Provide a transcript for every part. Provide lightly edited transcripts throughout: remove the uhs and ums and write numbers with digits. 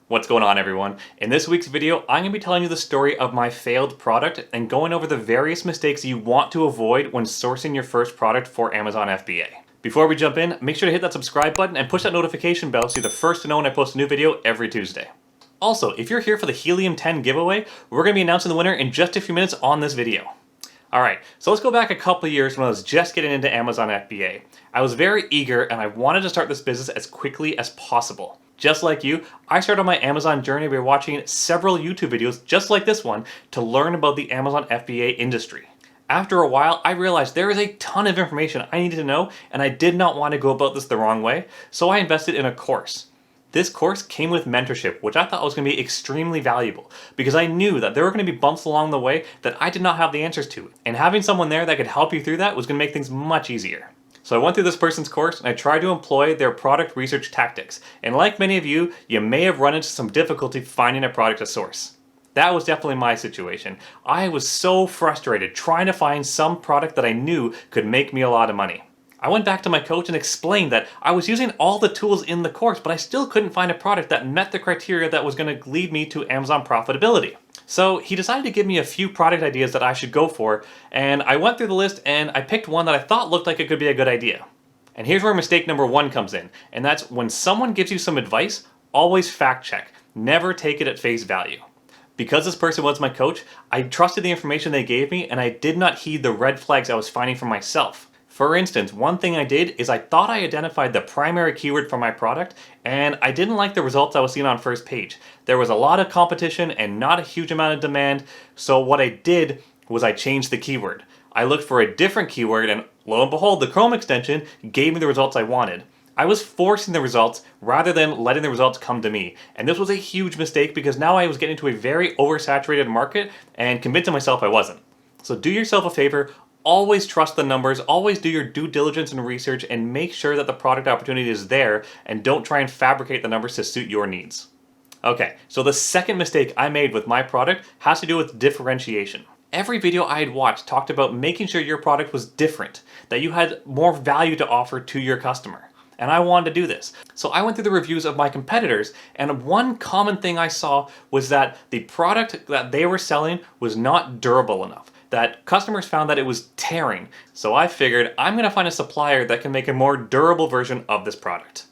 What's going on, everyone? In this week's video, I'm going to be telling you the story of my failed product and going over the various mistakes you want to avoid when sourcing your first product for Amazon FBA. Before we jump in, make sure to hit that subscribe button and push that notification bell so you're the first to know when I post a new video every Tuesday. Also, if you're here for the Helium-10 giveaway, we're going to be announcing the winner in just a few minutes on this video. Alright, so let's go back a couple of years when I was just getting into Amazon FBA. I was very eager and I wanted to start this business as quickly as possible. Just like you, I started on my Amazon journey by watching several YouTube videos just like this one to learn about the Amazon FBA industry. After a while, I realized there is a ton of information I needed to know and I did not want to go about this the wrong way, so I invested in a course. This course came with mentorship, which I thought was going to be extremely valuable because I knew that there were going to be bumps along the way that I did not have the answers to, and having someone there that could help you through that was going to make things much easier. So I went through this person's course and I tried to employ their product research tactics, and like many of you, you may have run into some difficulty finding a product to source. That was definitely my situation. I was so frustrated trying to find some product that I knew could make me a lot of money. I went back to my coach and explained that I was using all the tools in the course, but I still couldn't find a product that met the criteria that was going to lead me to Amazon profitability. So he decided to give me a few product ideas that I should go for, and I went through the list and I picked one that I thought looked like it could be a good idea. And here's where mistake number one comes in, and that's when someone gives you some advice, always fact check. Never take it at face value. Because this person was my coach, I trusted the information they gave me and I did not heed the red flags I was finding for myself. For instance, one thing I did is I thought I identified the primary keyword for my product, and I didn't like the results I was seeing on first page. There was a lot of competition and not a huge amount of demand, so what I did was I changed the keyword. I looked for a different keyword and lo and behold, the Chrome extension gave me the results I wanted. I was forcing the results rather than letting the results come to me, and this was a huge mistake because now I was getting into a very oversaturated market and convincing myself I wasn't. So do yourself a favor. Always trust the numbers, always do your due diligence and research, and make sure that the product opportunity is there and don't try and fabricate the numbers to suit your needs. Okay, so the second mistake I made with my product has to do with differentiation. Every video I had watched talked about making sure your product was different, that you had more value to offer to your customer. And I wanted to do this. So I went through the reviews of my competitors, and one common thing I saw was that the product that they were selling was not durable enough. That customers found that it was tearing. So I figured I'm going to find a supplier that can make a more durable version of this product.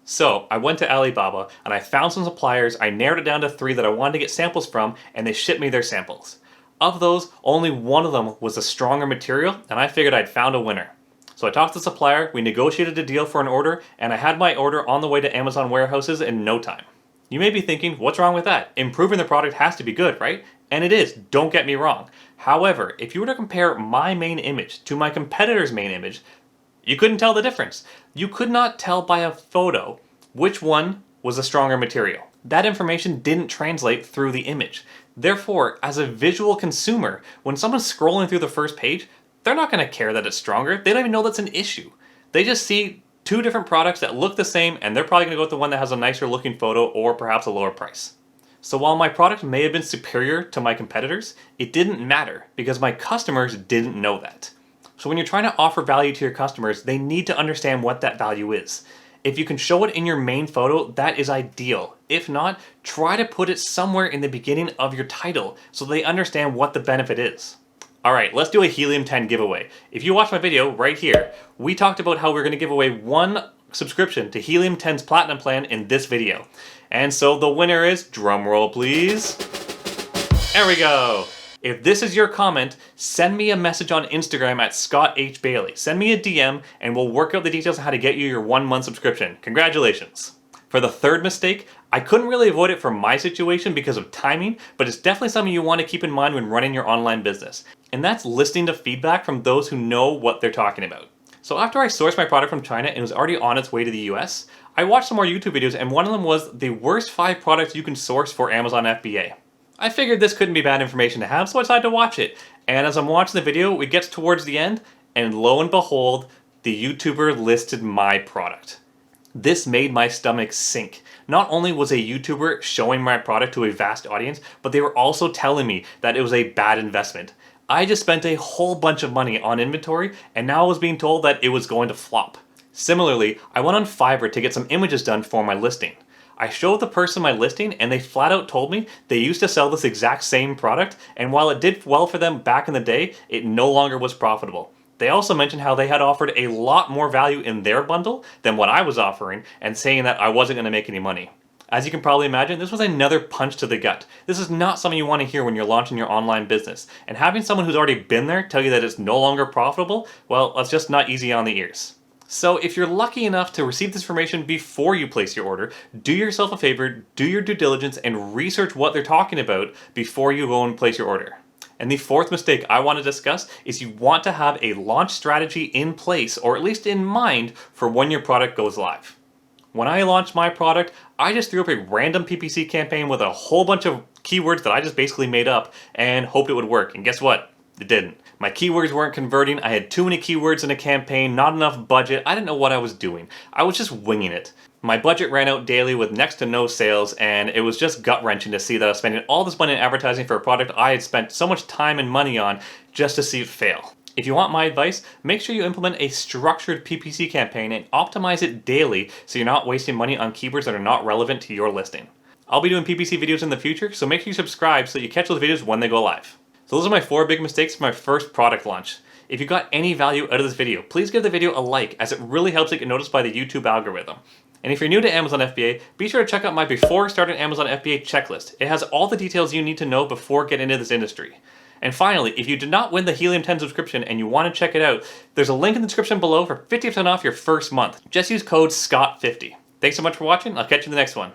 So I went to Alibaba and I found some suppliers. I narrowed it down to 3 that I wanted to get samples from, and they shipped me their samples. Of those, only one of them was a stronger material, and I figured I'd found a winner. So I talked to the supplier, we negotiated a deal for an order, and I had my order on the way to Amazon warehouses in no time. You may be thinking, what's wrong with that? Improving the product has to be good, right? And it is, don't get me wrong. However, if you were to compare my main image to my competitor's main image, you couldn't tell the difference. You could not tell by a photo which one was a stronger material. That information didn't translate through the image. Therefore, as a visual consumer, when someone's scrolling through the first page, they're not going to care that it's stronger. They don't even know that's an issue. They just see 2 different products that look the same, and they're probably going to go with the one that has a nicer looking photo or perhaps a lower price. So while my product may have been superior to my competitors, it didn't matter because my customers didn't know that. So when you're trying to offer value to your customers, they need to understand what that value is. If you can show it in your main photo, that is ideal. If not, try to put it somewhere in the beginning of your title so they understand what the benefit is. Alright, let's do a Helium-10 giveaway. If you watch my video right here, we talked about how we're going to give away 1 subscription to Helium-10's Platinum plan in this video. And so the winner is, drumroll please, there we go. If this is your comment, send me a message on Instagram at Scott H. Bailie. Send me a DM and we'll work out the details on how to get you your 1-month subscription. Congratulations. For the third mistake, I couldn't really avoid it for my situation because of timing, but it's definitely something you want to keep in mind when running your online business. And that's listening to feedback from those who know what they're talking about. So after I sourced my product from China and it was already on its way to the US, I watched some more YouTube videos and one of them was the worst 5 products you can source for Amazon FBA. I figured this couldn't be bad information to have, so I decided to watch it. And as I'm watching the video, it gets towards the end, and lo and behold, the YouTuber listed my product. This made my stomach sink. Not only was a YouTuber showing my product to a vast audience, but they were also telling me that it was a bad investment. I just spent a whole bunch of money on inventory, and now I was being told that it was going to flop. Similarly, I went on Fiverr to get some images done for my listing. I showed the person my listing and they flat out told me they used to sell this exact same product, and while it did well for them back in the day, it no longer was profitable. They also mentioned how they had offered a lot more value in their bundle than what I was offering, and saying that I wasn't going to make any money. As you can probably imagine, this was another punch to the gut. This is not something you want to hear when you're launching your online business. And having someone who's already been there tell you that it's no longer profitable, well, that's just not easy on the ears. So if you're lucky enough to receive this information before you place your order, do yourself a favor, do your due diligence, and research what they're talking about before you go and place your order. And the fourth mistake I want to discuss is you want to have a launch strategy in place, or at least in mind, for when your product goes live. When I launched my product, I just threw up a random PPC campaign with a whole bunch of keywords that I just basically made up and hoped it would work. And guess what? It didn't. My keywords weren't converting. I had too many keywords in a campaign, not enough budget. I didn't know what I was doing. I was just winging it. My budget ran out daily with next to no sales, and it was just gut-wrenching to see that I was spending all this money in advertising for a product I had spent so much time and money on just to see it fail. If you want my advice, make sure you implement a structured PPC campaign and optimize it daily so you're not wasting money on keywords that are not relevant to your listing. I'll be doing PPC videos in the future, so make sure you subscribe so that you catch those videos when they go live. So those are my 4 big mistakes for my first product launch. If you got any value out of this video, please give the video a like, as it really helps it get noticed by the YouTube algorithm. And if you're new to Amazon FBA, be sure to check out my Before Starting Amazon FBA checklist. It has all the details you need to know before getting into this industry. And finally, if you did not win the Helium 10 subscription and you want to check it out, there's a link in the description below for 50% off your first month. Just use code SCOTT50. Thanks so much for watching. I'll catch you in the next one.